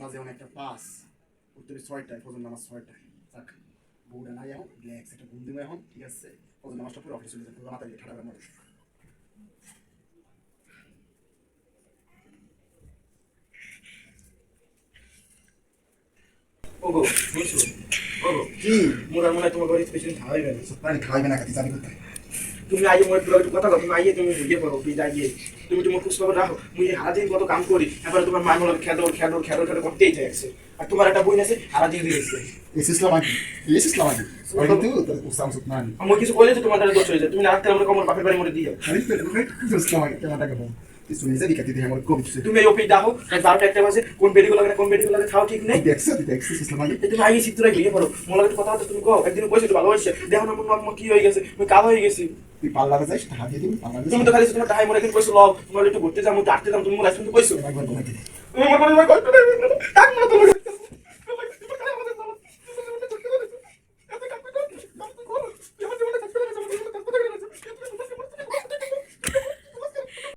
বাজে অনেকটা 5 উত্তরে 6টায় ফজর নামাজ 6টায় যাক বউটা নাই এখন রিল্যাক্স একটা ঘুম দিব এখন ঠিক আছে ফজর নামাজটা পড়ে অফিসে চলে যাবো মাথা দিয়ে ঠাডা মানুষ ওগো বুঝছো ওগো কি মোরা মনে হয় তোমার ঘরে স্পেশালি খাওয়াইবে না মানে খাওয়াইবে না কাটি জানি কোথায় তুমি আইয়ে মোর একটু কথা কও তুমি আইয়ে তুমি বুঝিয়ে পড়ো বিদায় গিয়ে তুমি তোমার খোঁজ খবর রাখো মুই সারাদিন কত কাম করি এবারে তোমার মায়ের মনে খেদর করতেই থাকছে আর তোমার একটা বই আছে সারাদিন দিয়েছে esse Islamaki olha tu usamos o nani আমার কিছু কইলে তো তোমার দ্বারা দোষ হয়ে যায় তুমি রাখতে আমরা কমর বাপের বাড়ি মরে দিও ali tu Islamaki que mata que bom isso nem sabe que tem amor como tu তুমি এই অফিস দাও বারোটা একটা বাজে কোন বেডিগুলো লাগে কোন বেডিগুলো লাগে খাও ঠিক নেই দেখছ Islamaki তুমি আইয়ে চিত্রাই বিয়ে করো মোর লাগে কথা হচ্ছে তুমি কও একদিন কইছো তো ভালো হইছে দেখো না মোর কি হয়ে গেছে আমি কালো হয়ে গেছি তুই পার্লারে যাস টাকা দিয়ে দিবি পার্লারে তুমি তো খালি তোমার তাহাই মনে কিন্তু কইছো লও তোমার একটু ঘুরতে যাবো একটু আটতে যাবো তুমি মোর আইসক্রিম কইছো একবার ঘুমাইতে তুমি মোর কষ্ট